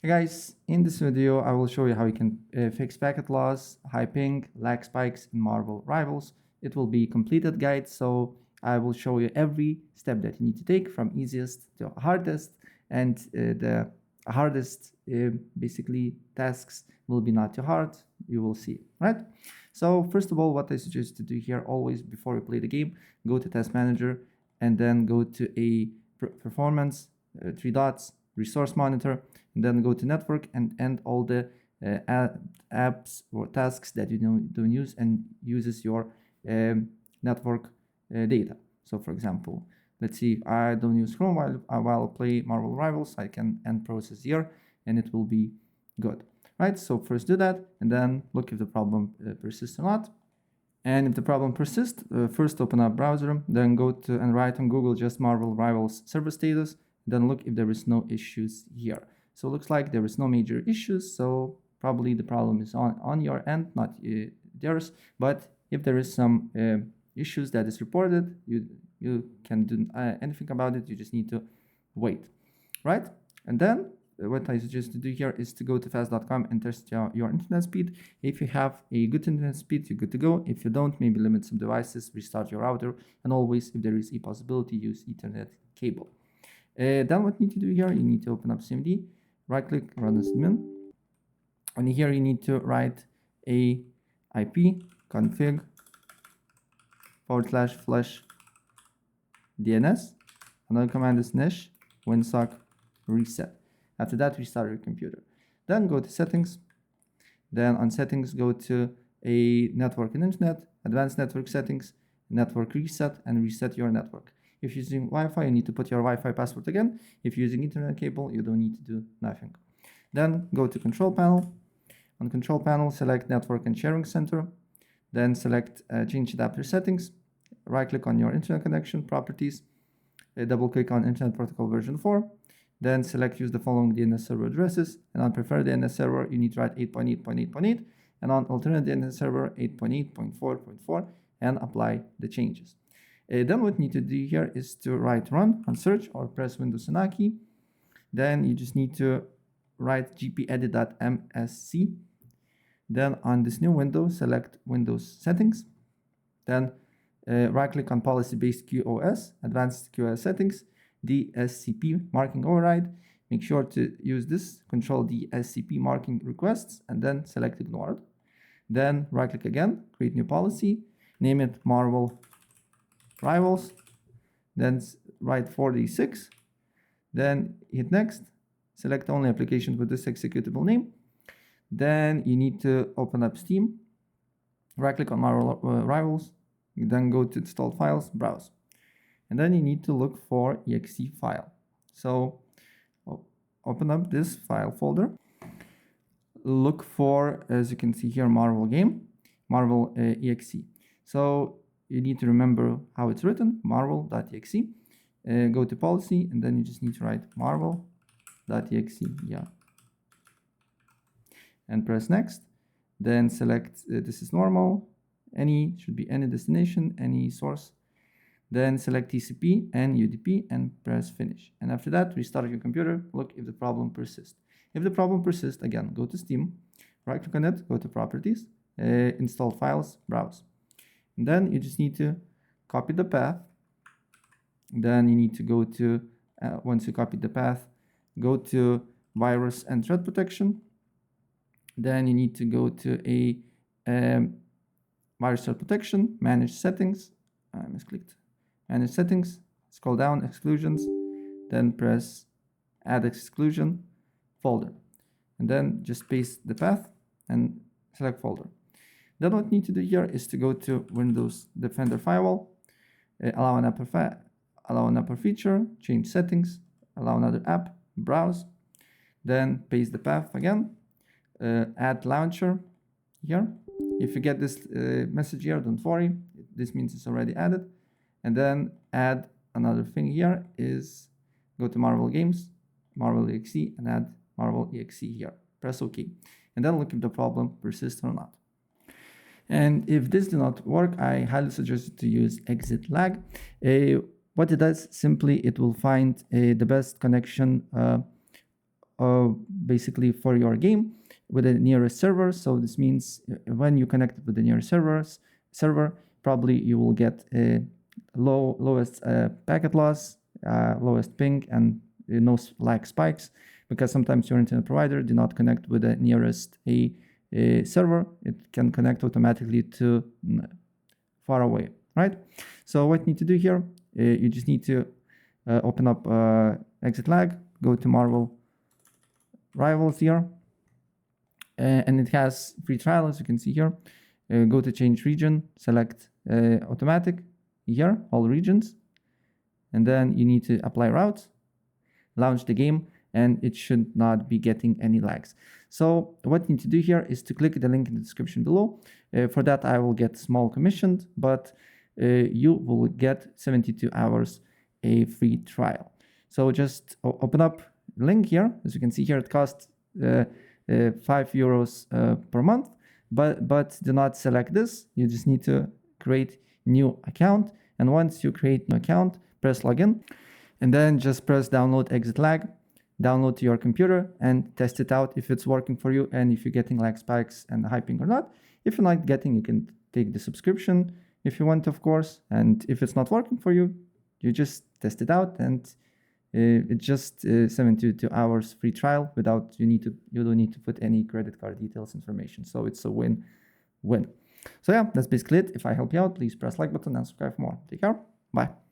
Hey guys, in this video I will show you how you can fix packet loss, high ping, lag spikes in Marvel Rivals. It will be completed guide, so I will show you every step that you need to take from easiest to hardest, and the hardest basically tasks will be not too hard, you will see, right? So first of all, what I suggest to do here always before you play the game, go to Task Manager and then go to a performance, three dots, resource monitor, and then go to network and end all the apps or tasks that you don't use and uses your network data. So for example, let's see, I don't use Chrome while I play Marvel Rivals. I can end process here and it will be good, right? So first do that and then look if the problem persists or not. And if the problem persists, first open up browser, then go to and write on Google just Marvel Rivals server status, then look if there is no issues here. So it looks like there is no major issues, so probably the problem is on your end, not theirs. But if there is some issues that is reported, you can do anything about it, you just need to wait, right? And then what I suggest to do here is to go to fast.com and test your internet speed. If you have a good internet speed, you're good to go. If you don't, maybe limit some devices, restart your router, and always, if there is a possibility, use Ethernet cable. Then what you need to do here, you need to open up CMD, right click, run as admin, and here you need to write a IP config /flush DNS. Another command is nish winsock reset. After that, restart your computer. Then go to settings. Then on settings, go to a network and internet, advanced network settings, network reset, and reset your network. If you're using Wi-Fi, you need to put your Wi-Fi password again. If you're using Ethernet cable, you don't need to do nothing. Then go to control panel. On control panel, select network and sharing center. Then select change adapter settings. Right click on your internet connection properties. Double click on Internet Protocol version 4. Then select use the following DNS server addresses. And on preferred DNS server, you need to write 8.8.8.8. And on alternate DNS server, 8.8.4.4, and apply the changes. Then what you need to do here is to write run on search or press Windows and A key. Then you just need to write gpedit.msc. Then on this new window, select Windows settings. Then right click on policy-based QoS, advanced QoS settings, DSCP marking override. Make sure to use this, control DSCP marking requests, and then select ignored. Then right click again, create new policy, name it Marvel Rivals, then write 46, then hit next, select only applications with this executable name. Then you need to open up Steam, right click on Marvel Rivals, then go to installed files, browse. And then you need to look for exe file. So open up this file folder, look for, as you can see here, Marvel game, Marvel exe. So you need to remember how it's written, marvel.exe. Go to policy, and then you just need to write marvel.exe, yeah. And press next. Then select, this is normal, should be any destination, any source. Then select TCP and UDP and press finish. And after that, restart your computer, look if the problem persists. If the problem persists, again, go to Steam, right click on it, go to properties, install files, browse. And then you just need to copy the path. Then you need to go to, once you copy the path, go to virus and threat protection. Then you need to go to a virus threat protection, manage settings. I misclicked. Manage settings, scroll down, exclusions, then press add exclusion folder. And then just paste the path and select folder. Then what you need to do here is to go to Windows Defender Firewall, allow an upper feature, change settings, allow another app, browse, then paste the path again, add launcher here. If you get this message here, don't worry, this means it's already added. And then add another thing here is go to Marvel Games, Marvel exe, and add Marvel exe here. Press OK. And then look if the problem persists or not. And if this does not work, I highly suggest you to use exit lag. What it does, simply it will find the best connection basically for your game with the nearest server. So this means when you connect with the nearest server, probably you will get a lowest packet loss, lowest ping, and no lag spikes, because sometimes your internet provider do not connect with the nearest server. It can connect automatically to far away, right? So what you need to do here, you just need to open up exit lag, go to Marvel Rivals here, and it has free trial, as you can see here. Go to change region, select automatic here, all regions, and then you need to apply routes, launch the game, and it should not be getting any lags. So what you need to do here is to click the link in the description below. For that, I will get small commissioned, but you will get 72 hours a free trial. So just open up the link here. As you can see here, it costs €5 per month, but do not select this. You just need to create new account. And once you create new account, press login, and then just press download exit lag, download to your computer and test it out if it's working for you and if you're getting lag spikes and hyping or not. If you're not getting, you can take the subscription if you want, of course. And if it's not working for you, you just test it out, and it's just 72 hours free trial without you don't need to put any credit card details information. So it's a win-win. So yeah, that's basically it. If I help you out, please press like button and subscribe for more. Take care. Bye.